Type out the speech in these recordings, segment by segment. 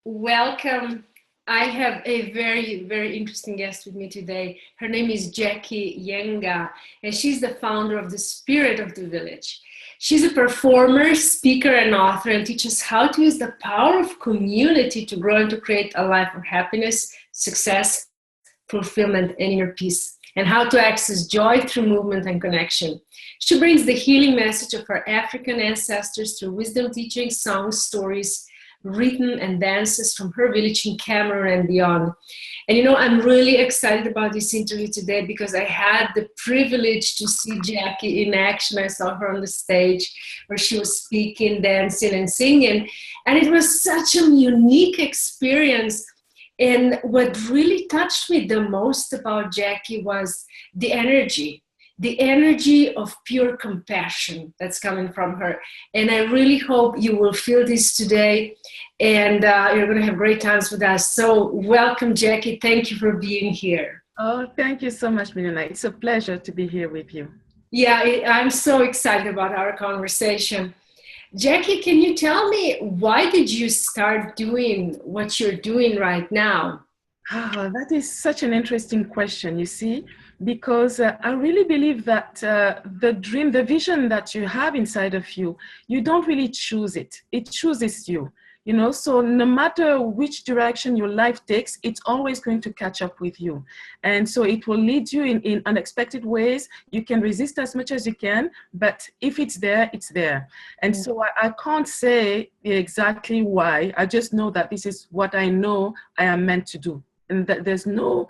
Welcome. I have a very, very interesting guest with me today. Her name is Jacky Yenga, and she's the founder of the Spirit of the Village. She's a performer, speaker, and author, and teaches how to use the power of community to grow and to create a life of happiness, success, fulfillment, and inner peace, and how to access joy through movement and connection. She brings the healing message of her African ancestors through wisdom teaching, songs, stories, written and dances from her village in Cameroon and beyond. And I'm really excited about this interview today because I had the privilege to see Jacky in action. I saw her on the stage where she was speaking, dancing, and singing. And it was such a unique experience. And what really touched me the most about Jacky was the energy of pure compassion that's coming from her. And I really hope you will feel this today, and you're going to have great times with us. So welcome, Jacky. Thank you for being here. Oh, thank you so much, Milena. It's a pleasure to be here with you. Yeah, I'm so excited about our conversation. Jacky, can you tell me, why did you start doing what you're doing right now? Oh, that is such an interesting question, you see, because I really believe that the dream, the vision that you have inside of you, you don't really choose it. It chooses you. So no matter which direction your life takes, it's always going to catch up with you. And so it will lead you in unexpected ways. You can resist as much as you can, but if it's there, it's there. And so I can't say exactly why. I just know that this is what I know I am meant to do. And that there's no,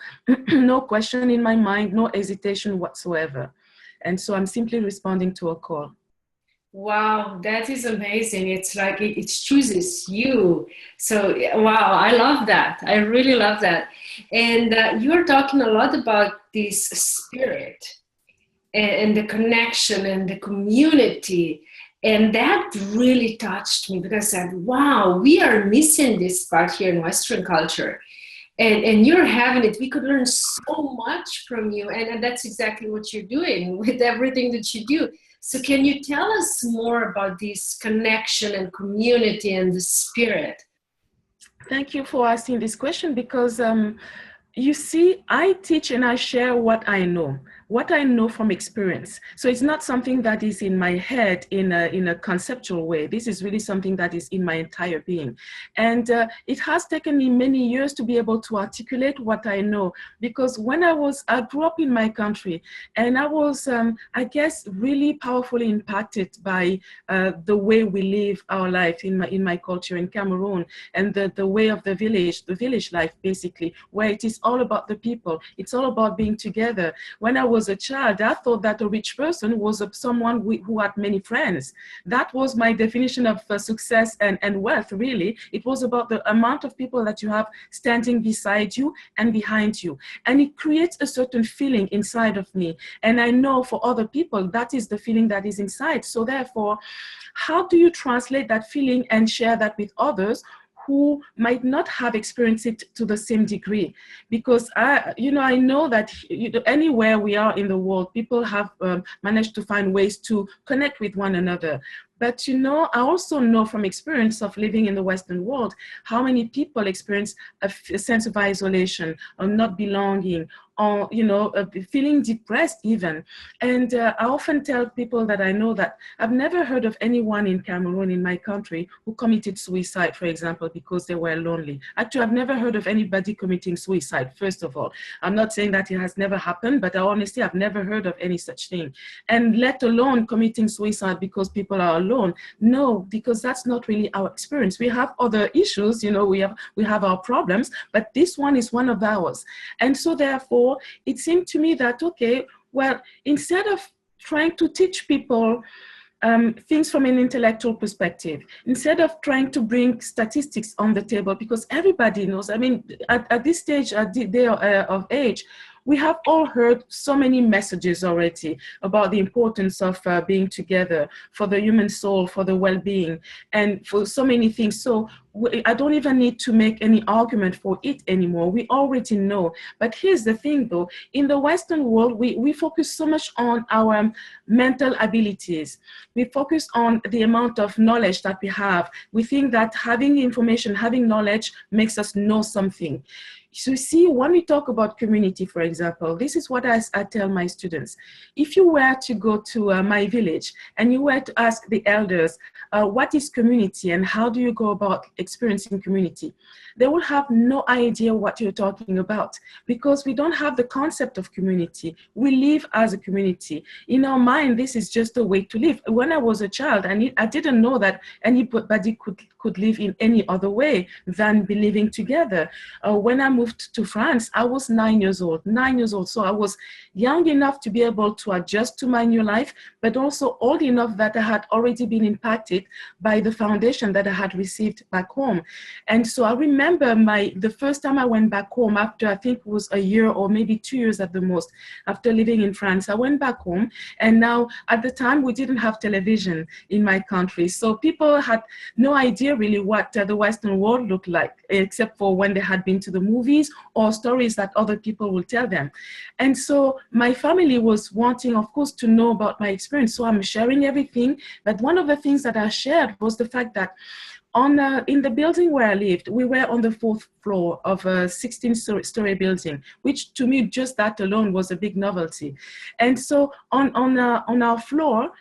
no question in my mind, no hesitation whatsoever. And so I'm simply responding to a call. Wow, that is amazing. It's like it chooses you. So, wow, I love that. I really love that. And you're talking a lot about this spirit and the connection and the community. And that really touched me because I said, wow, we are missing this part here in Western culture. And you're having it. We could learn so much from you. And that's exactly what you're doing with everything that you do. So can you tell us more about this connection and community and the spirit? Thank you for asking this question because you see, I teach and I share what I know from experience. So it's not something that is in my head in a conceptual way. This is really something that is in my entire being. And it has taken me many years to be able to articulate what I know, because when I grew up in my country, and I was, I guess, really powerfully impacted by the way we live our life in my culture in Cameroon, and the way of the village life, basically, where it is all about the people. It's all about being together. When I was a child, I thought that a rich person was someone who had many friends. That was my definition of success and wealth, really. It was about the amount of people that you have standing beside you and behind you. And it creates a certain feeling inside of me. And I know for other people, that is the feeling that is inside. So therefore, how do you translate that feeling and share that with others who might not have experienced it to the same degree? Because I know that anywhere we are in the world, people have managed to find ways to connect with one another. But I also know from experience of living in the Western world, how many people experience a sense of isolation, or not belonging, or feeling depressed even. And I often tell people that I know that I've never heard of anyone in Cameroon, in my country, who committed suicide, for example, because they were lonely. Actually, I've never heard of anybody committing suicide, first of all. I'm not saying that it has never happened, but honestly, I've never heard of any such thing. And let alone committing suicide because people are alone. No, because that's not really our experience. We have other issues, we have our problems, but this one is one of ours. And so therefore, it seemed to me that, okay, well, instead of trying to teach people things from an intellectual perspective, instead of trying to bring statistics on the table, because everybody knows, I mean, at this stage, at the day of age, We have all heard so many messages already about the importance of being together for the human soul, for the well-being, and for so many things. So I don't even need to make any argument for it anymore. We already know. But here's the thing though, in the Western world, we focus so much on our mental abilities. We focus on the amount of knowledge that we have. We think that having information, having knowledge makes us know something. So see, when we talk about community, for example, this is what I tell my students. If you were to go to my village and you were to ask the elders, what is community and how do you go about experiencing community? They will have no idea what you're talking about because we don't have the concept of community. We live as a community. In our mind, this is just a way to live. When I was a child, I didn't know that anybody could live in any other way than be living together. When I moved to France, I was 9 years old. So I was young enough to be able to adjust to my new life, but also old enough that I had already been impacted by the foundation that I had received back home. And so I remember the first time I went back home after I think it was a year or maybe 2 years at the most after living in France. I went back home, and now at the time we didn't have television in my country. So people had no idea really what the Western world looked like, except for when they had been to the movies or stories that other people will tell them. And so my family was wanting, of course, to know about my experience. So I'm sharing everything. But one of the things that I shared was the fact that in the building where I lived, we were on the 4th floor of a 16-story building, which to me, just that alone was a big novelty. And so on our floor,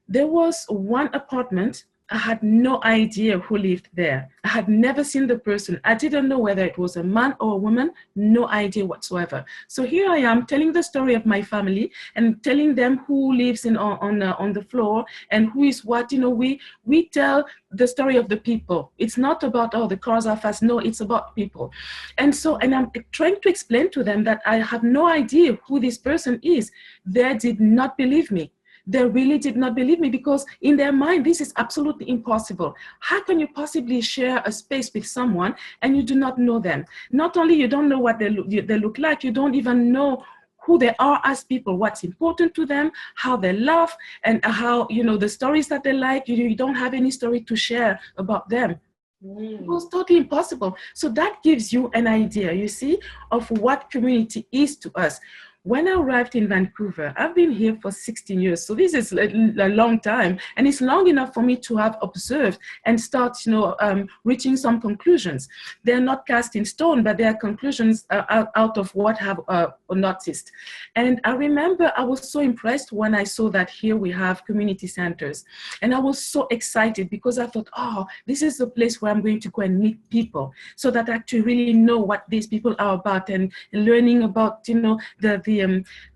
there was one apartment. I had no idea who lived there. I had never seen the person. I didn't know whether it was a man or a woman, no idea whatsoever. So here I am telling the story of my family and telling them who lives on the floor and who is what. You know, we tell the story of the people. It's not about, oh, the cars are fast. No, it's about people. And I'm trying to explain to them that I have no idea who this person is. They did not believe me. They really did not believe me because in their mind, this is absolutely impossible. How can you possibly share a space with someone and you do not know them? Not only you don't know what they look like, you don't even know who they are as people, what's important to them, how they love, and how, you know, the stories that they like. You don't have any story to share about them. It was totally impossible. So that gives you an idea, you see, of what community is to us. When I arrived in Vancouver, I've been here for 16 years. So this is a long time. And it's long enough for me to have observed and start, reaching some conclusions. They're not cast in stone, but they are conclusions out of what I've noticed. And I remember I was so impressed when I saw that here we have community centers. And I was so excited because I thought, oh, this is the place where I'm going to go and meet people so that I actually really know what these people are about and learning about,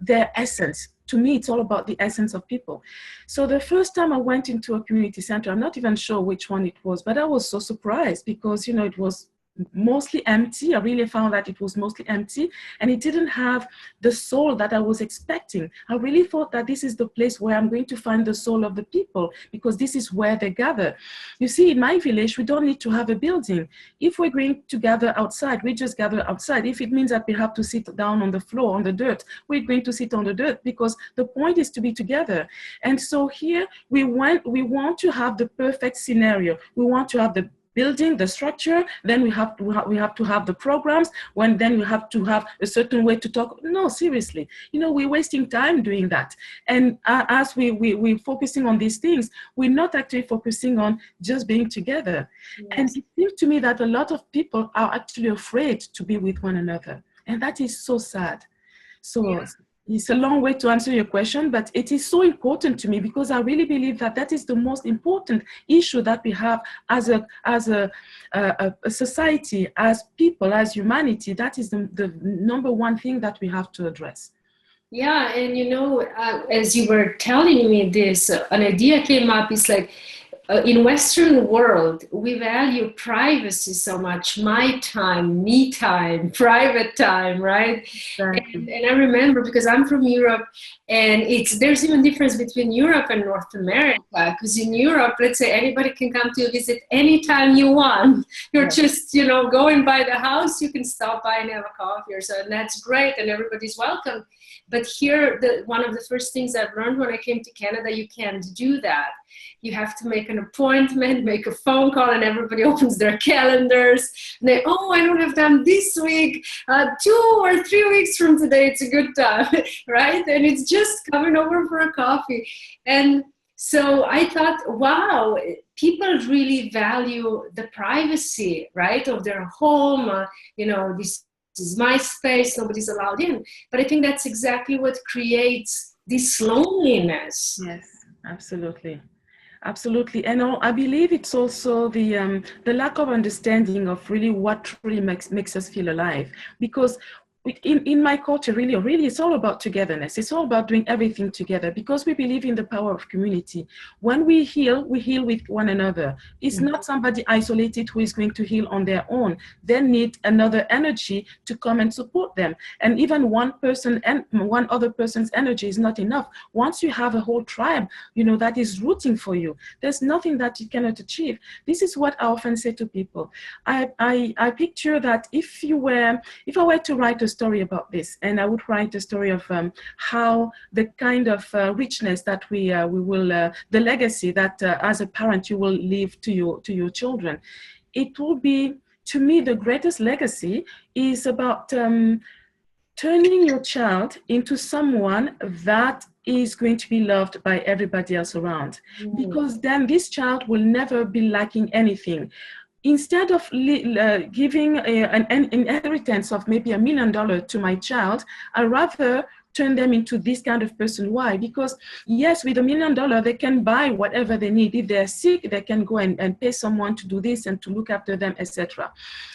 their essence. To me, it's all about the essence of people. So the first time I went into a community center, I'm not even sure which one it was, but I was so surprised because, it was mostly empty. I really found that it was mostly empty and it didn't have the soul that I was expecting. I really thought that this is the place where I'm going to find the soul of the people because this is where they gather. You see, in my village, we don't need to have a building. If we're going to gather outside, we just gather outside. If it means that we have to sit down on the floor, on the dirt, we're going to sit on the dirt because the point is to be together. And so here we want to have the perfect scenario. We want to have the building, the structure, then we have to have the programs, then we have to have a certain way to talk. No, seriously, we're wasting time doing that. And as we're focusing on these things, we're not actually focusing on just being together. Yes. And it seems to me that a lot of people are actually afraid to be with one another. And that is so sad. So yeah. It's a long way to answer your question, but it is so important to me because I really believe that is the most important issue that we have as a society, as people, as humanity. That is the number one thing that we have to address. Yeah, and as you were telling me this, an idea came up. It's like, in Western world, we value privacy so much, my time, me time, private time, right? And I remember, because I'm from Europe, and there's even difference between Europe and North America, because in Europe, let's say anybody can come to visit anytime you want. You're just, going by the house, you can stop by and have a coffee or so, and that's great, and everybody's welcome. But here, one of the first things I've learned when I came to Canada, you can't do that. You have to make an appointment, make a phone call, and everybody opens their calendars. And they, I don't have time this week. 2 or 3 weeks from today, it's a good time, right? And it's just coming over for a coffee. And so I thought, wow, people really value the privacy, right, of their home. This is my space, nobody's allowed in. But I think that's exactly what creates this loneliness. Yes, absolutely. Absolutely. And I believe it's also the lack of understanding of really what truly makes us feel alive. Because in my culture, really, it's all about togetherness. It's all about doing everything together, because we believe in the power of community. When we heal with one another. It's not somebody isolated who is going to heal on their own. They need another energy to come and support them. And even one person and one other person's energy is not enough. Once you have a whole tribe, that is rooting for you, there's nothing that you cannot achieve. This is what I often say to people. I picture that if I were to write a story about this, and I would write a story of how the kind of richness that we will, the legacy that as a parent you will leave to your children. It will be, to me, the greatest legacy is about turning your child into someone that is going to be loved by everybody else around. Because then this child will never be lacking anything. Instead of giving an inheritance of maybe $1 million to my child, I rather turn them into this kind of person. Why? Because yes, with $1 million, they can buy whatever they need. If they're sick, they can go and pay someone to do this and to look after them, etc.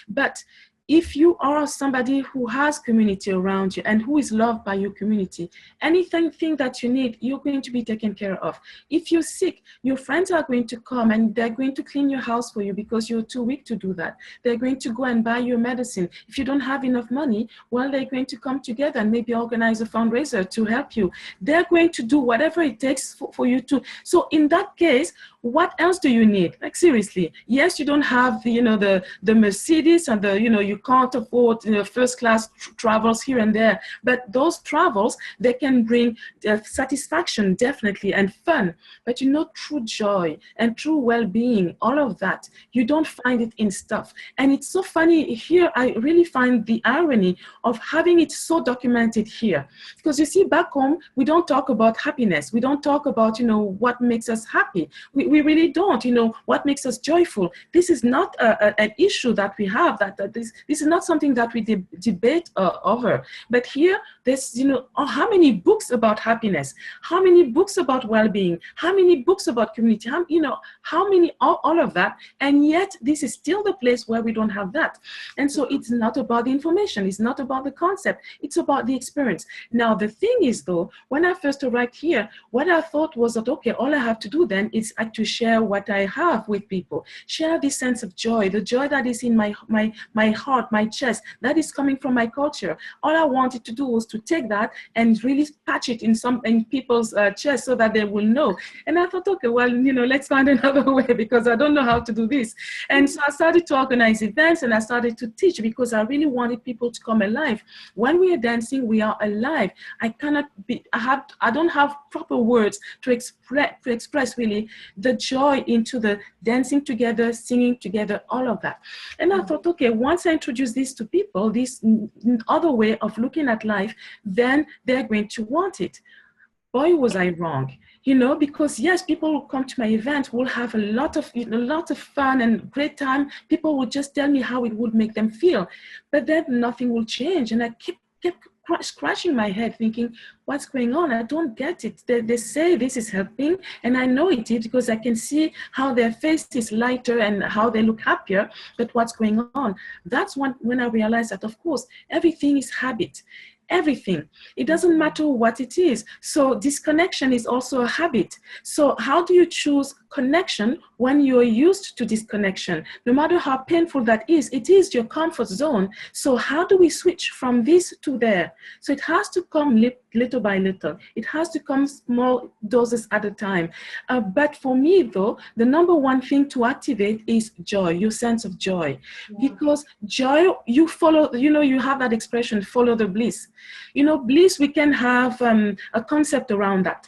But if you are somebody who has community around you and who is loved by your community, anything that you need, you're going to be taken care of. If you're sick, your friends are going to come and they're going to clean your house for you because you're too weak to do that. They're going to go and buy your medicine. If you don't have enough money, well, they're going to come together and maybe organize a fundraiser to help you. They're going to do whatever it takes for you to. So in that case, what else do you need? Like, seriously, yes, you don't have the Mercedes and you can't afford first class travels here and there, but those travels, they can bring satisfaction, definitely, and fun. But true joy and true well-being, all of that, you don't find it in stuff. And it's so funny here. I really find the irony of having it so documented here, because you see, back home we don't talk about happiness. We don't talk about what makes us happy. We really don't. What makes us joyful. This is not an issue that we have. This is not something that we debate over. But here, there's how many books about happiness, how many books about well-being, how many books about community, how many all of that, and yet this is still the place where we don't have that. And so it's not about the information, it's not about the concept, it's about the experience. Now the thing is, though, when I first arrived here, what I thought was that, okay, all I have to do then is actually share what I have with people, share this sense of joy, the joy that is in my heart, my chest, that is coming from my culture. All I wanted to do was to take that and really patch it in people's chest so that they will know. And I thought, okay, well, let's find another way, because I don't know how to do this. And so I started to organize events and I started to teach, because I really wanted people to come alive. When we are dancing, we are alive. I don't have proper words to express really the joy into the dancing together, singing together, all of that. And I thought, okay, once I introduce this to people, this other way of looking at life, then they're going to want it. Boy, was I wrong. Because yes, people will come to my event, will have a lot of fun and great time. People will just tell me how it would make them feel, but then nothing will change. And I kept scratching my head thinking, what's going on? I don't get it. They say this is helping, and I know it is, because I can see how their face is lighter and how they look happier, but what's going on? That's when I realized that, of course, everything is habit. Everything. It doesn't matter what it is. So disconnection is also a habit. So how do you choose connection when you're used to disconnection. No matter how painful that is, it is your comfort zone. So how do we switch from this to there? So it has to come little by little. It has to come small doses at a time. But for me, though, the number one thing to activate is joy, your sense of joy. Yeah. Because joy, you follow, you have that expression, follow the bliss. Bliss, we can have a concept around that.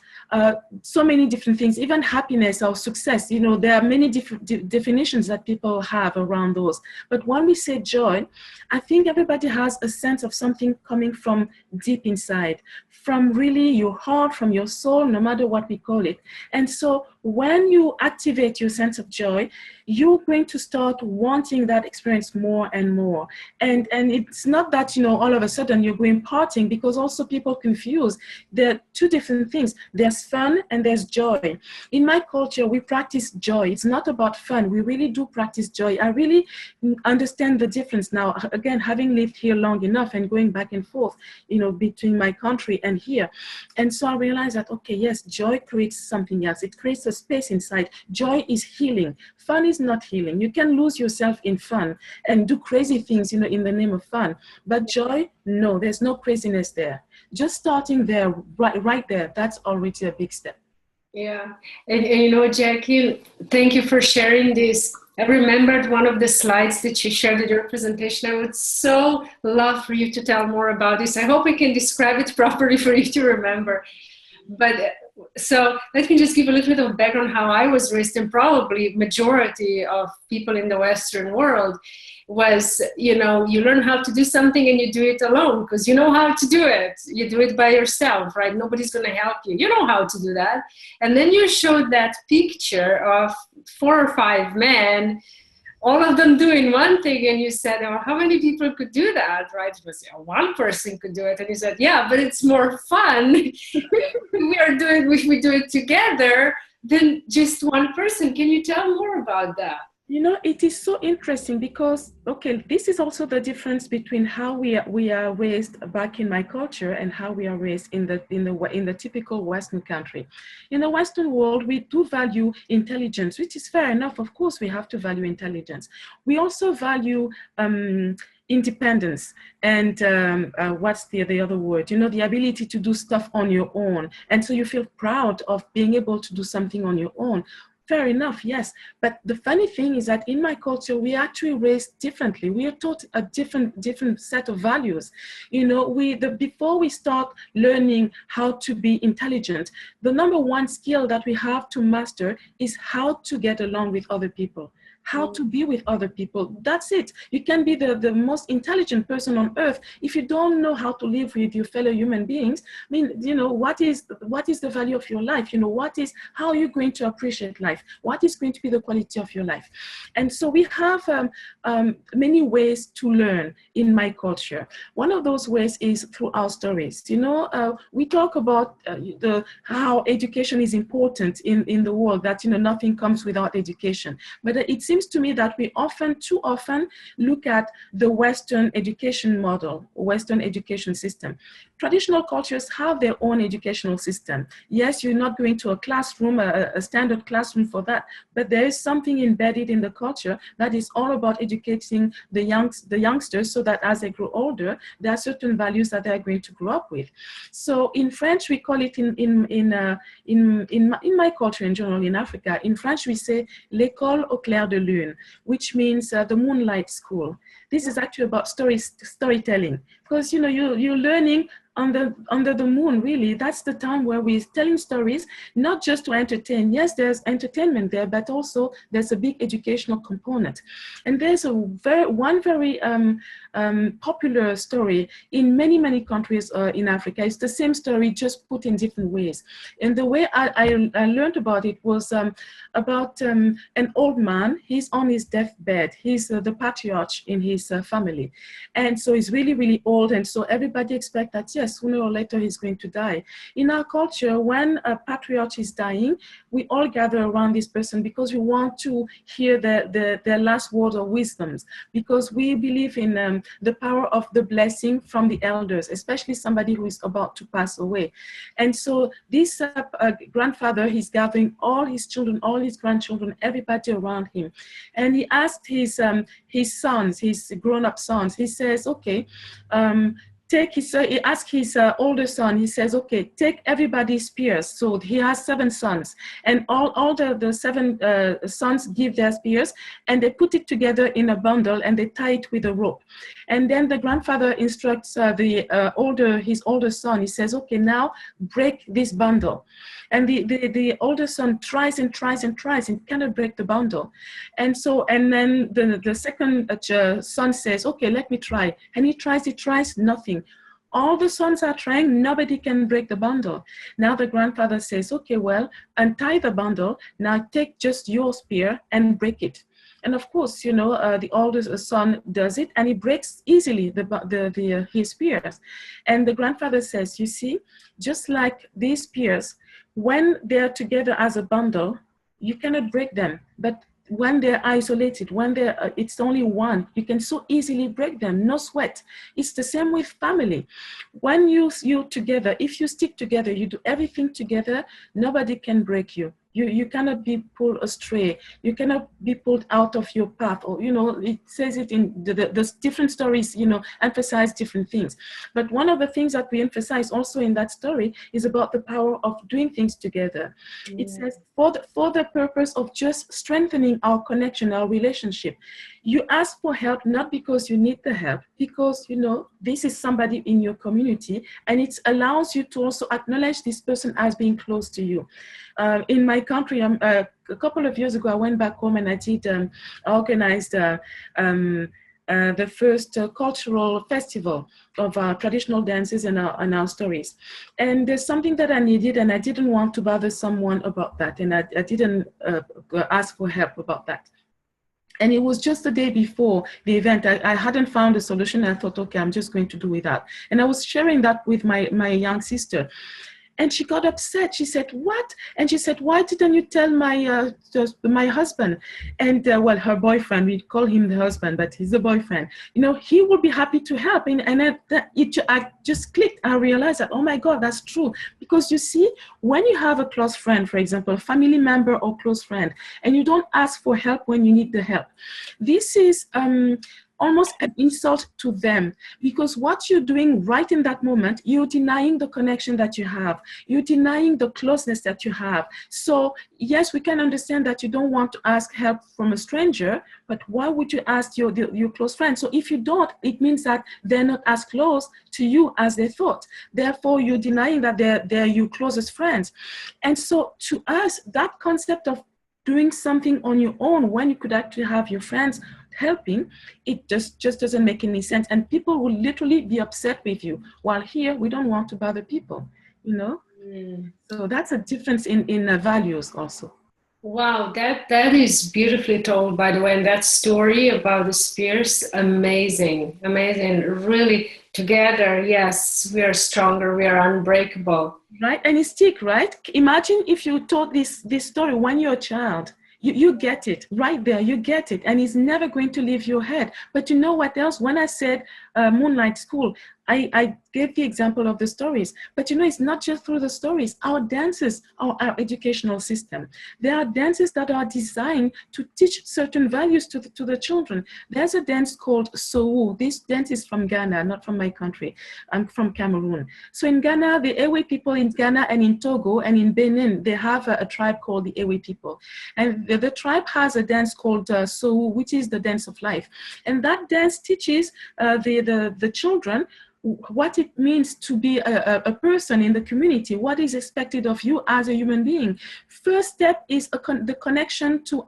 So many different things, even happiness or success, there are many different definitions that people have around those. But when we say joy, I think everybody has a sense of something coming from deep inside, from really your heart, from your soul, no matter what we call it. And so when you activate your sense of joy, you're going to start wanting that experience more and more. And it's not that, all of a sudden you're going partying, because also people confuse. There are two different things. There's fun and there's joy. In my culture, we practice joy. It's not about fun. We really do practice joy. I really understand the difference now. Again, having lived here long enough and going back and forth, between my country and here. And so I realized that, okay, yes, joy creates something else. It creates a space inside. Joy is healing. Fun is not healing. You can lose yourself in fun and do crazy things, in the name of fun. But joy, no, there's no craziness there. Just starting there, right there, that's already a big step. Yeah. And Jacky, thank you for sharing this. I remembered one of the slides that you shared in your presentation. I would so love for you to tell more about this. I hope I can describe it properly for you to remember. But so let me just give a little bit of background how I was raised, and probably majority of people in the Western world was, you learn how to do something and you do it alone because you know how to do it. You do it by yourself, right? Nobody's going to help you. You know how to do that. And then you showed that picture of 4 or 5 men, all of them doing one thing, and you said, oh, how many people could do that, right? It was, one person could do it. And you said, yeah, but it's more fun if we do it together than just one person. Can you tell more about that? It is so interesting because, okay, this is also the difference between how we are raised back in my culture and how we are raised in the typical Western country. In the Western world, we do value intelligence, which is fair enough. Of course, we have to value intelligence. We also value independence and what's the other word? The ability to do stuff on your own. And so you feel proud of being able to do something on your own. Fair enough, yes. But the funny thing is that in my culture, we actually raised differently. We are taught a different set of values. Before we start learning how to be intelligent, the number one skill that we have to master is how to get along with other people. How to be with other people. That's it. You can be the most intelligent person on earth. If you don't know how to live with your fellow human beings, I mean, what is the value of your life? How are you going to appreciate life? What is going to be the quality of your life? And so we have many ways to learn in my culture. One of those ways is through our stories. We talk about how education is important in the world, that, nothing comes without education. But it seems to me that we too often look at the Western education model, Western education system. Traditional cultures have their own educational system. Yes, you're not going to a classroom, a standard classroom for that, but there is something embedded in the culture that is all about educating the youngsters so that as they grow older, there are certain values that they are going to grow up with. So in French, we call it in my culture in general, in Africa, in French, we say l'école au clair de lune, which means the moonlight school. This is actually about storytelling, because you're learning under the moon, really. That's the time where we're telling stories, not just to entertain. Yes, there's entertainment there, but also there's a big educational component. And there's one very popular story in many countries in Africa. It's the same story, just put in different ways. And the way I learned about it was about an old man. He's on his deathbed. He's the patriarch in his family. And so he's really, really old. And so everybody expects that, yes, yes, sooner or later he's going to die. In our culture, when a patriarch is dying, we all gather around this person because we want to hear their last words of wisdoms, because we believe in the power of the blessing from the elders, especially somebody who is about to pass away. And so this grandfather, he's gathering all his children, all his grandchildren, everybody around him. And he asked his sons, his grown-up sons, he says, okay, he asked his older son, he says, okay, take everybody's spears. So he has 7 sons, and all the 7 sons give their spears, and they put it together in a bundle, and they tie it with a rope. And then the grandfather instructs his older son, he says, okay, now break this bundle. And the older son tries and tries and tries and cannot break the bundle. And then the second son says, okay, let me try. And he tries, nothing. All the sons are trying, nobody can break the bundle. Now the grandfather says, okay, well, untie the bundle, now take just your spear and break it. And of course, the oldest son does it, and he breaks easily his spears. And the grandfather says, you see, just like these spears, when they're together as a bundle, you cannot break them. But when they're isolated, when it's only one, you can so easily break them, no sweat. It's the same with family. When you're together, if you stick together, you do everything together, nobody can break you. You cannot be pulled astray. You cannot be pulled out of your path. Or, it says it in the different stories, emphasize different things. But one of the things that we emphasize also in that story is about the power of doing things together. It says, for the purpose of just strengthening our connection, our relationship. You ask for help, not because you need the help, because, this is somebody in your community, and it allows you to also acknowledge this person as being close to you. In my country, a couple of years ago, I went back home and I organized the first cultural festival of traditional dances and our stories. And there's something that I needed, and I didn't want to bother someone about that. And I didn't ask for help about that. And it was just the day before the event. I hadn't found a solution. I thought, okay, I'm just going to do it that. And I was sharing that with my young sister. And she got upset. She said, what? And she said, why didn't you tell my husband? And well, her boyfriend, we call him the husband, but he's a boyfriend. He will be happy to help. And I just clicked. I realized that, oh my God, that's true. Because you see, when you have a close friend, for example, a family member or close friend, and you don't ask for help when you need the help, this is almost an insult to them, because what you're doing right in that moment, you're denying the connection that you have. You're denying the closeness that you have. So yes, we can understand that you don't want to ask help from a stranger, but why would you ask your close friend? So if you don't, it means that they're not as close to you as they thought. Therefore, you're denying that they're your closest friends. And so to us, that concept of doing something on your own when you could actually have your friends helping, it just doesn't make any sense. And people will literally be upset with you. While here, we don't want to bother people, So that's a difference in values also. Wow, that is beautifully told, by the way. And that story about the spears, amazing. Really, together, yes, we are stronger, we are unbreakable. Right, and it's stick, right? Imagine if you told this story when you're a child. You get it right there, you get it, and it's never going to leave your head. But you know what else? When I said Moonlight School, I gave the example of the stories, but it's not just through the stories. Our dances are our educational system. There are dances that are designed to teach certain values to the children. There's a dance called Sowu. This dance is from Ghana, not from my country. I'm from Cameroon. So in Ghana, the Ewe people in Ghana and in Togo and in Benin, they have a tribe called the Ewe people. And the tribe has a dance called Sowu, which is the dance of life. And that dance teaches the children what it means to be a person in the community, what is expected of you as a human being. First step is the connection to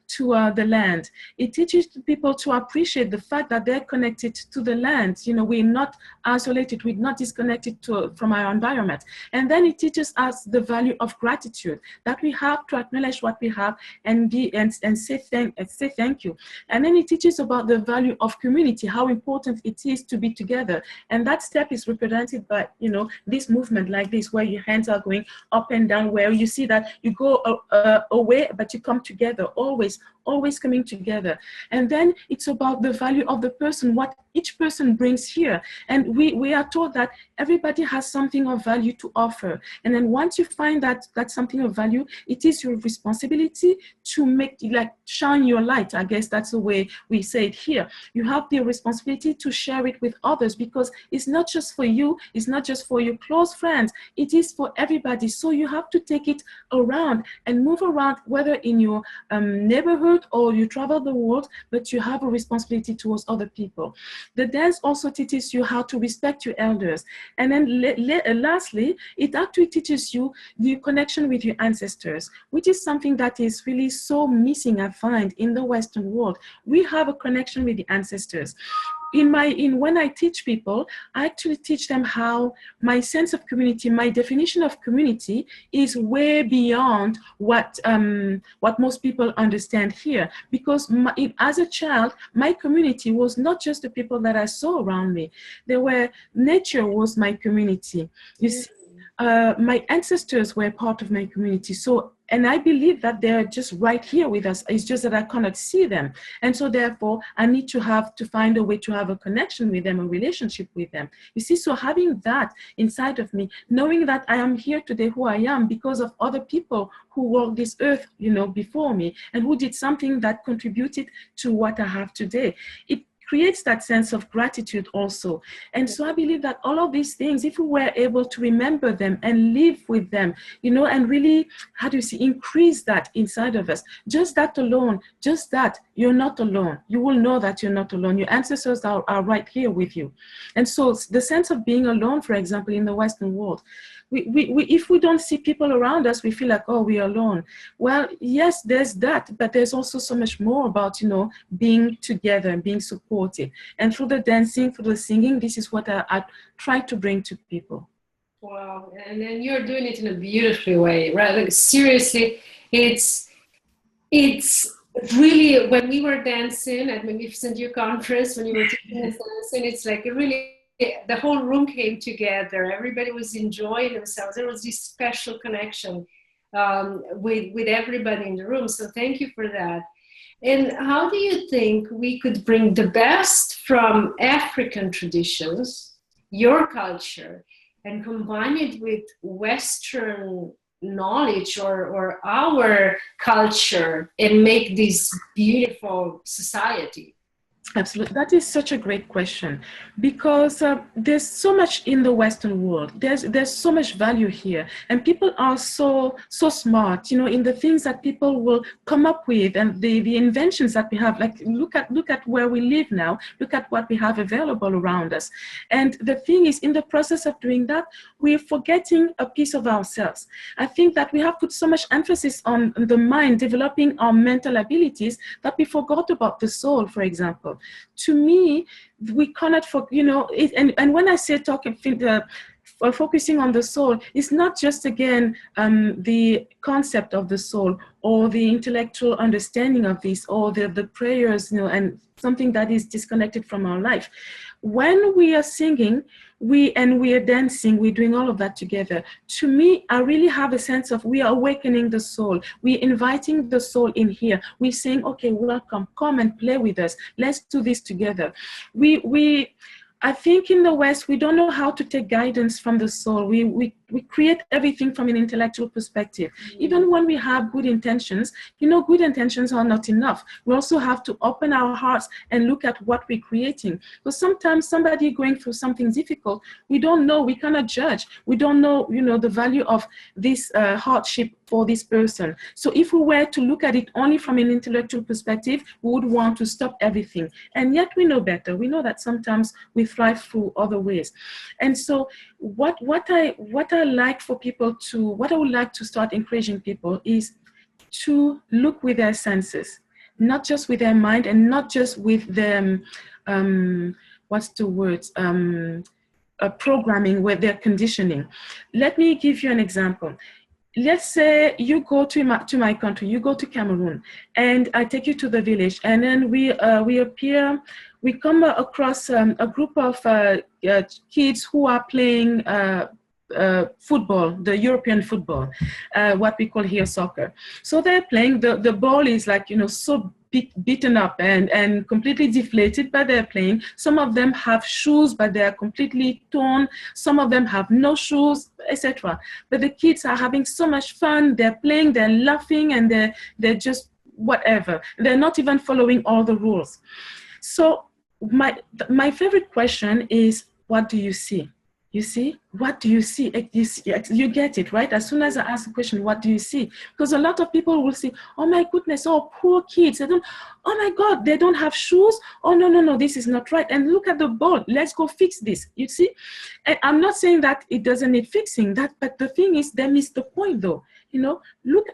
to the land. It teaches people to appreciate the fact that they're connected to the land. You know, we're not isolated, we're not disconnected from our environment. And then it teaches us the value of gratitude, that we have to acknowledge what we have and say thank you. And then it teaches about the value of community, how important it is to be together. And that step is represented by, you know, this movement like this, where your hands are going up and down, where you see that you go away, but you come together, always coming together. And then it's about the value of the person, what each person brings here. And we are told that everybody has something of value to offer. And then once you find that something of value, it is your responsibility to make, like, shine your light. I guess that's the way we say it here. You have the responsibility to share it with others, because it's not just for you, it's not just for your close friends, it is for everybody. So you have to take it around and move around, whether in your neighborhood or you travel the world, but you have a responsibility towards other people. The dance also teaches you how to respect your elders. And then lastly, it actually teaches you the connection with your ancestors, which is something that is really so missing, I find, in the Western world. We have a connection with the ancestors. When I teach people, I actually teach them how my sense of community, my definition of community, is way beyond what most people understand here. Because as a child, my community was not just the people that I saw around me. Nature was my community. You see, my ancestors were part of my community. So, and I believe that they're just right here with us. It's just that I cannot see them. And so therefore, I need to find a way to have a connection with them, a relationship with them. You see, so having that inside of me, knowing that I am here today who I am because of other people who walked this earth, you know, before me, and who did something that contributed to what I have today. It creates that sense of gratitude also. And so I believe that all of these things, if we were able to remember them and live with them, you know, and really, increase that inside of us, just that alone, just that, you're not alone. You will know that you're not alone. Your ancestors are right here with you. And so the sense of being alone, for example, in the Western world, if we don't see people around us, we feel like, oh, we're alone. Well, yes, there's that, but there's also so much more about, you know, being together and being supported. And through the dancing, through the singing, this is what I try to bring to people. Wow, and then you're doing it in a beautiful way, right? Like, seriously, it's really, when we were dancing at Magnificent You conference, when you were teaching us dancing, it's like really, the whole room came together. Everybody was enjoying themselves. There was this special connection with everybody in the room. So thank you for that. And how do you think we could bring the best from African traditions, your culture, and combine it with Western knowledge or our culture and make this beautiful society? Absolutely. That is such a great question, because there's so much in the Western world. There's so much value here, and people are so smart, you know, in the things that people will come up with, and the inventions that we have. Like, look at where we live now. Look at what we have available around us. And the thing is, in the process of doing that, we're forgetting a piece of ourselves. I think that we have put so much emphasis on the mind, developing our mental abilities, that we forgot about the soul, for example. To me, we cannot, you know, and when I say focusing on the soul, it's not just, again, the concept of the soul or the intellectual understanding of this, or the prayers, you know, and something that is disconnected from our life. When we are singing, we are dancing, we're doing all of that together. To me, I really have a sense of, we are awakening the soul. We're inviting the soul in here. We're saying, okay, welcome, come and play with us. Let's do this together. I think in the West, we don't know how to take guidance from the soul. We create everything from an intellectual perspective. Even when we have good intentions, you know, good intentions are not enough. We also have to open our hearts and look at what we're creating. Because sometimes somebody going through something difficult, we don't know, we cannot judge. We don't know, you know, the value of this hardship for this person. So if we were to look at it only from an intellectual perspective, we would want to stop everything. And yet we know better. We know that sometimes we thrive through other ways. And so what I like for people to, what I would like to start encouraging people is to look with their senses. not just with their mind and not just with their, what's the word? Programming, with their conditioning. Let me give you an example. Let's say you go to my country, you go to Cameroon, and I take you to the village, and then we come across a group of kids who are playing football, the European football, what we call here soccer. So they're playing, the ball is like, so beaten up and completely deflated, but they're playing. Some of them have shoes, but they're completely torn. Some of them have no shoes, etc. But the kids are having so much fun. They're playing, they're laughing, and they're just whatever. They're not even following all the rules. So my favorite question is, what do you see? You see, what do you see? You get it, right? As soon as I ask the question, what do you see? Because a lot of people will say, oh my goodness, oh, poor kids. Oh my God, they don't have shoes. Oh, no, this is not right. And look at the ball. Let's go fix this. You see? And I'm not saying that it doesn't need fixing, but the thing is, they miss the point though. Look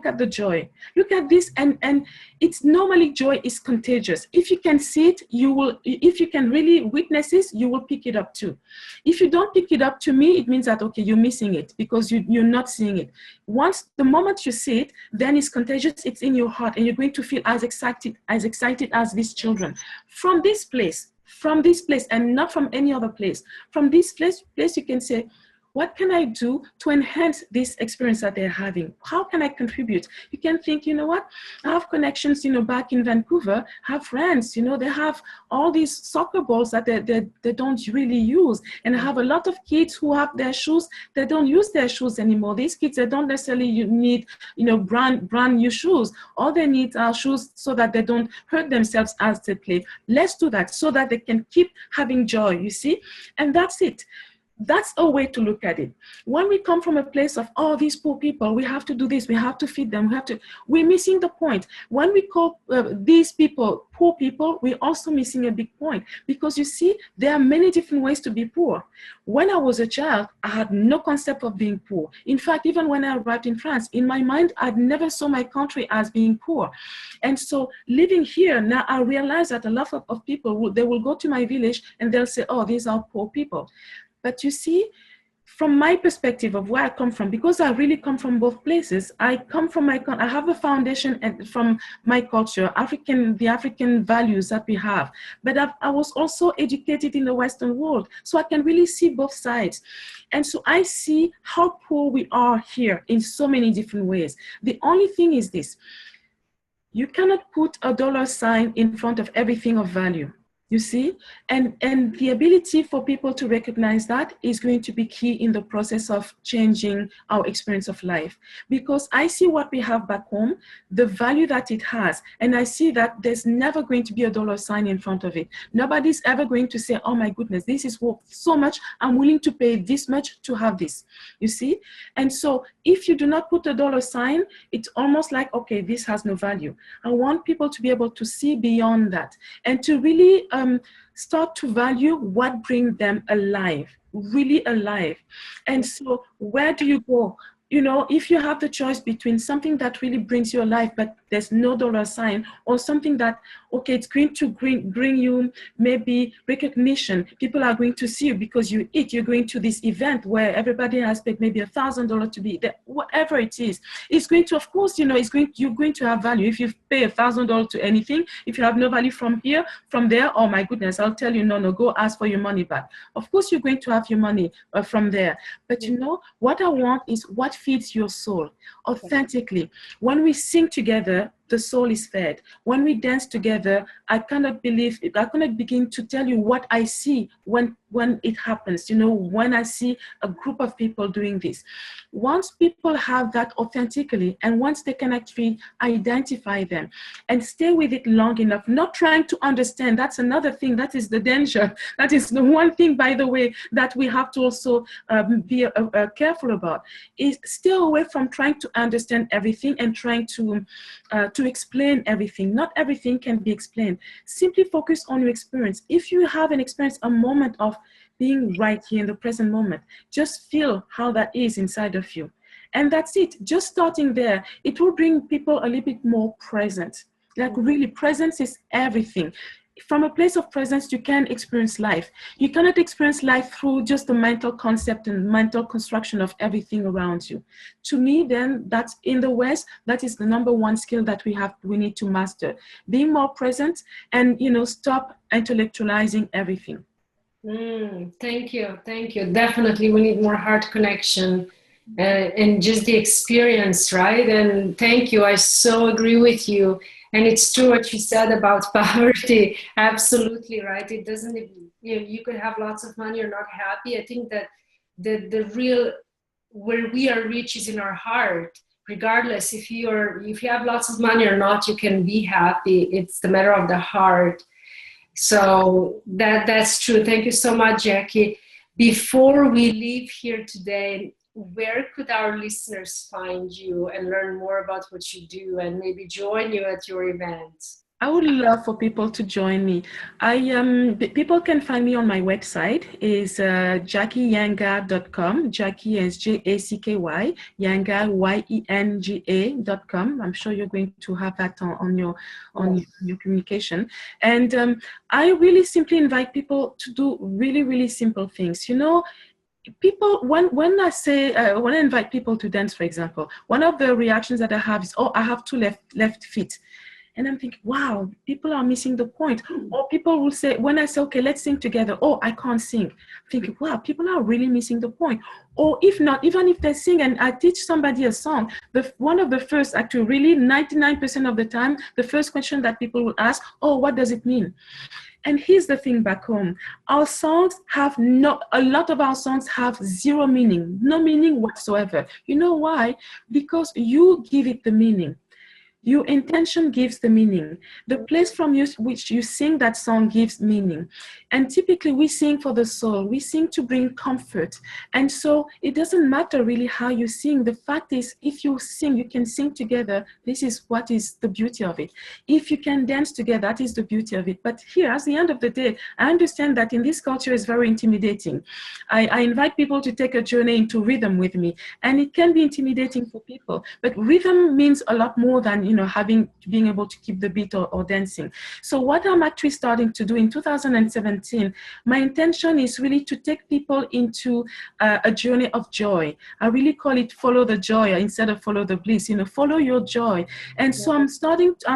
at the joy. Look at this, and it's normally, joy is contagious. If you can see it, you will. If you can really witness this, you will pick it up too. If you don't pick it up, to me, it means that, okay, you're missing it because you're not seeing it. The moment you see it, then it's contagious. It's in your heart, and you're going to feel as excited as these children. From this place, and not from any other place. From this place, you can say, what can I do to enhance this experience that they're having? How can I contribute? You can think, you know what? I have connections, back in Vancouver, have friends, they have all these soccer balls that they don't really use. And I have a lot of kids who have their shoes, they don't use their shoes anymore. These kids, they don't necessarily need, brand new shoes. All they need are shoes so that they don't hurt themselves as they play. Let's do that so that they can keep having joy, you see? And that's it. That's a way to look at it. When we come from a place of, oh, these poor people, we have to do this, we have to feed them, we're missing the point. When we call these people poor people, we're also missing a big point, because you see, there are many different ways to be poor. When I was a child, I had no concept of being poor. In fact, even when I arrived in France, in my mind, I never saw my country as being poor. And so living here, now I realize that a lot of people, they will go to my village and they'll say, oh, these are poor people. But you see, from my perspective of where I come from, because I really come from both places, I come from I have a foundation from my culture, the African values that we have. But I was also educated in the Western world, so I can really see both sides. And so I see how poor we are here in so many different ways. The only thing is this: you cannot put a dollar sign in front of everything of value. You see, and the ability for people to recognize that is going to be key in the process of changing our experience of life. Because I see what we have back home, the value that it has, and I see that there's never going to be a dollar sign in front of it. Nobody's ever going to say, oh my goodness, this is worth so much, I'm willing to pay this much to have this, you see? And so if you do not put a dollar sign, it's almost like, okay, this has no value. I want people to be able to see beyond that and to really start to value what brings them alive, really alive. And so where do you go? If you have the choice between something that really brings you alive, but there's no dollar sign, or something that, okay, it's going to bring you maybe recognition. People are going to see you because you eat. You're going to this event where everybody has paid maybe $1,000 to be there. Whatever it is, it's going to, of course, you're going to have value. If you pay $1,000 to anything, if you have no value from there, oh my goodness, I'll tell you, no, go ask for your money back. Of course, you're going to have your money from there. But what I want is what feeds your soul authentically. When we sing together, the soul is fed. When we dance together, I cannot begin to tell you what I see when it happens, when I see a group of people doing this. Once people have that authentically, and once they can actually identify them and stay with it long enough, not trying to understand, that's another thing, that is the danger. That is the one thing, by the way, that we have to also be careful about, is stay away from trying to understand everything and trying to explain everything. Not everything can be explained. Simply focus on your experience. If you have an experience, a moment of being right here in the present moment, just feel how that is inside of you. And that's it. Just starting there, it will bring people a little bit more present. Like really, presence is everything. From a place of presence, you can experience life. You cannot experience life through just the mental concept and mental construction of everything around you. To me, then, that's in the West, that is the number one skill that we need to master. Being more present and, stop intellectualizing everything. Thank you. Thank you. Definitely, we need more heart connection and just the experience, right? And thank you. I so agree with you. And it's true what you said about poverty. Absolutely, right? It doesn't, you could have lots of money, you're not happy. I think that the real, where we are rich is in our heart. Regardless if you have lots of money or not, you can be happy. It's the matter of the heart. So that's true. Thank you so much, Jacky. Before we leave here today, where could our listeners find you and learn more about what you do and maybe join you at your events? I would love for people to join me. People can find me on my website. Is jackyyenga.com. Jacky is Jacky, Yenga Yenga.com. I'm sure you're going to have that on your communication. And I really simply invite people to do really, really simple things. People, when I invite people to dance, for example, one of the reactions that I have is, oh, I have two left feet. And I'm thinking, wow, people are missing the point. Or people will say, when I say, okay, let's sing together, oh, I can't sing. I'm thinking, wow, people are really missing the point. Or if not, even if they sing and I teach somebody a song, one of the first, actually really 99% of the time, the first question that people will ask, oh, what does it mean? And here's the thing back home. A lot of our songs have zero meaning, no meaning whatsoever. You know why? Because you give it the meaning. Your intention gives the meaning. The place from which you sing that song gives meaning. And typically we sing for the soul. We sing to bring comfort. And so it doesn't matter really how you sing. The fact is, if you sing, you can sing together. This is what is the beauty of it. If you can dance together, that is the beauty of it. But here, at the end of the day, I understand that in this culture is very intimidating. I invite people to take a journey into rhythm with me. And it can be intimidating for people. But rhythm means a lot more than being able to keep the beat or dancing. So what I'm actually starting to do in 2017, my intention is really to take people into a journey of joy. I really call it follow the joy instead of follow the bliss, follow your joy. And so I'm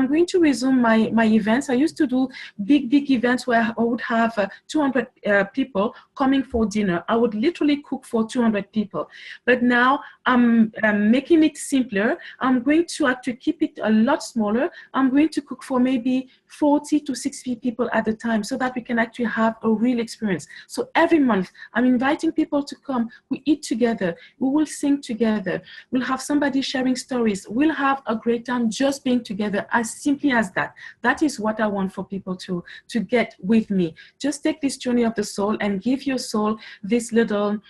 going to resume my events. I used to do big events where I would have 200 people coming for dinner. I would literally cook for 200 people. But now I'm making it simpler. I'm going to actually keep it a lot smaller. I'm going to cook for maybe 40 to 60 people at a time so that we can actually have a real experience. So every month, I'm inviting people to come. We eat together. We will sing together. We'll have somebody sharing stories. We'll have a great time just being together, as simply as that. That is what I want for people to get with me. Just take this journey of the soul and give your soul this little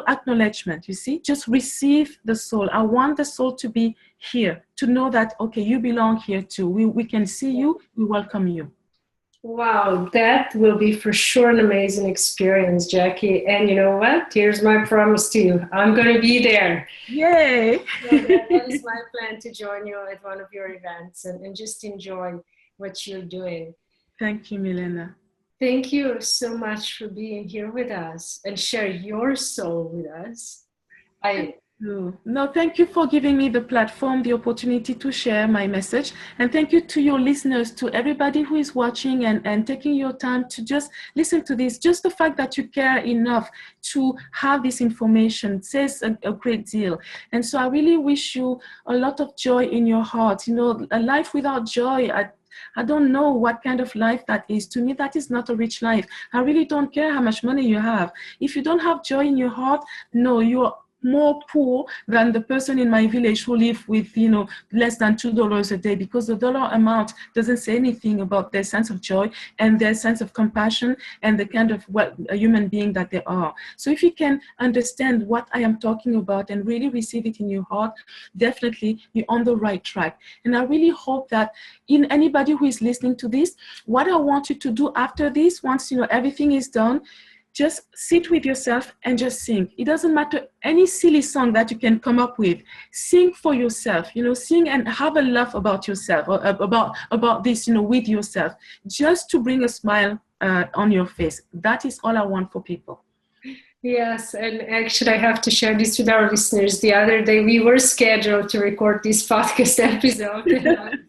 acknowledgement, you see, just receive the soul. I want the soul to be here, to know that, okay, you belong here too. We can see you, we welcome you. Wow, that will be for sure an amazing experience, Jacky. And you know what? Here's my promise to you. I'm going to be there. Yay! So that is my plan, to join you at one of your events and just enjoy what you're doing. Thank you, Milena. Thank you so much for being here with us and share your soul with us. No, thank you for giving me the platform, the opportunity to share my message. And thank you to your listeners, to everybody who is watching and taking your time to just listen to this. Just the fact that you care enough to have this information says a great deal. And so I really wish you a lot of joy in your heart. A life without joy, I don't know what kind of life that is. To me, that is not a rich life. I really don't care how much money you have. If you don't have joy in your heart, no, you're more poor than the person in my village who live with, less than $2 a day, because the dollar amount doesn't say anything about their sense of joy and their sense of compassion and the kind of a human being that they are. So if you can understand what I am talking about and really receive it in your heart, definitely you're on the right track. And I really hope that in anybody who is listening to this, what I want you to do after this, once everything is done, just sit with yourself and just sing. It doesn't matter any silly song that you can come up with. Sing for yourself, sing and have a laugh about yourself, or about this, with yourself, just to bring a smile on your face. That is all I want for people. Yes, and actually I have to share this with our listeners. The other day we were scheduled to record this podcast episode.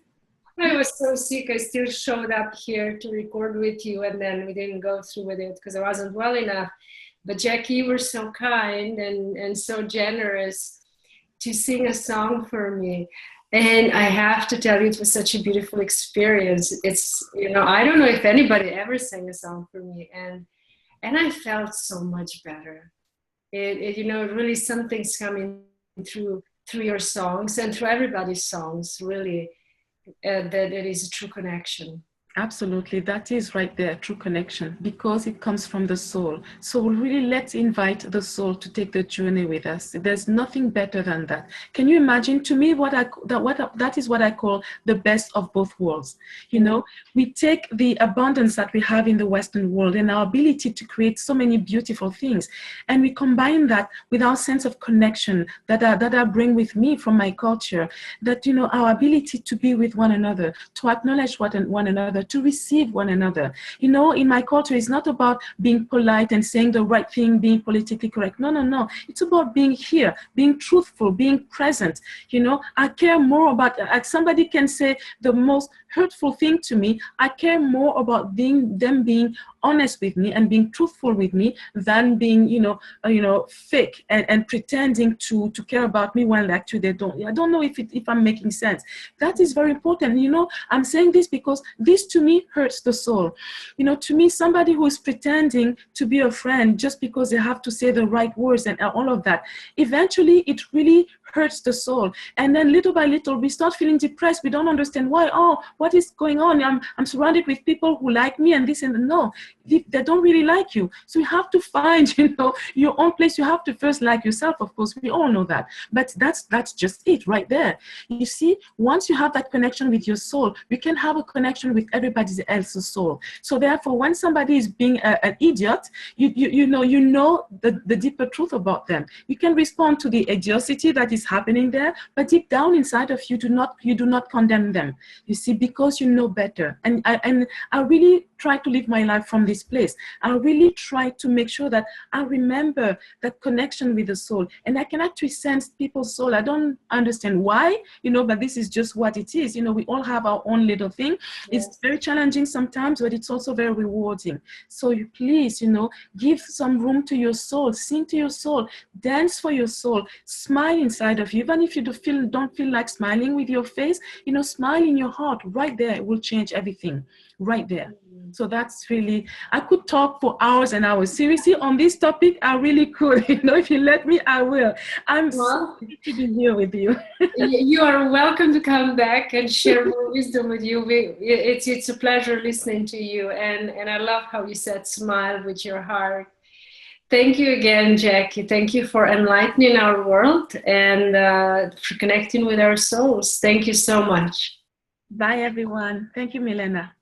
I was so sick. I still showed up here to record with you, and then we didn't go through with it because I wasn't well enough. But Jacky, you were so kind and so generous to sing a song for me. And I have to tell you, it was such a beautiful experience. It's, I don't know if anybody ever sang a song for me. And I felt so much better. Really something's coming through your songs and through everybody's songs, really. That it is a true connection. Absolutely, that is right there, true connection, because it comes from the soul. So really, let's invite the soul to take the journey with us. There's nothing better than that. Can you imagine? To me, that is what I call the best of both worlds. We take the abundance that we have in the Western world and our ability to create so many beautiful things, and we combine that with our sense of connection that I bring with me from my culture. That our ability to be with one another, to acknowledge one another, to receive one another. In my culture, it's not about being polite and saying the right thing, being politically correct. No. It's about being here, being truthful, being present. I care more about, somebody can say the most hurtful thing to me. I care more about them being honest with me and being truthful with me than being, fake and pretending to care about me when actually they don't. I don't know if I'm making sense. That is very important. I'm saying this because this to me hurts the soul. To me, somebody who is pretending to be a friend just because they have to say the right words and all of that, eventually it really hurts the soul. And then little by little, we start feeling depressed. We don't understand why. Oh, what is going on? I'm surrounded with people who like me and this and no, they don't really like you. So you have to find, your own place. You have to first like yourself. Of course, we all know that. But that's just it right there. You see, once you have that connection with your soul, you can have a connection with everybody else's soul. So therefore, when somebody is being an idiot, you know the deeper truth about them. You can respond to the idiocy that is happening there, but deep down inside of you, you do not condemn them. You see, because you know better. And I really try to live my life from this place. I really try to make sure that I remember that connection with the soul, and I can actually sense people's soul. I don't understand why, but this is just what it is. We all have our own little thing. Yes. It's very challenging sometimes, but it's also very rewarding. So you please, give some room to your soul, sing to your soul, dance for your soul, smile inside of you. Even if you don't feel like smiling with your face, smile in your heart. Right there, it will change everything. Right there. So that's really, I could talk for hours and hours. Seriously, on this topic, I really could. If you let me, I will. I'm so happy to be here with you. You are welcome to come back and share more wisdom with you. It's a pleasure listening to you. And I love how you said smile with your heart. Thank you again, Jacky. Thank you for enlightening our world and for connecting with our souls. Thank you so much. Bye, everyone. Thank you, Milena.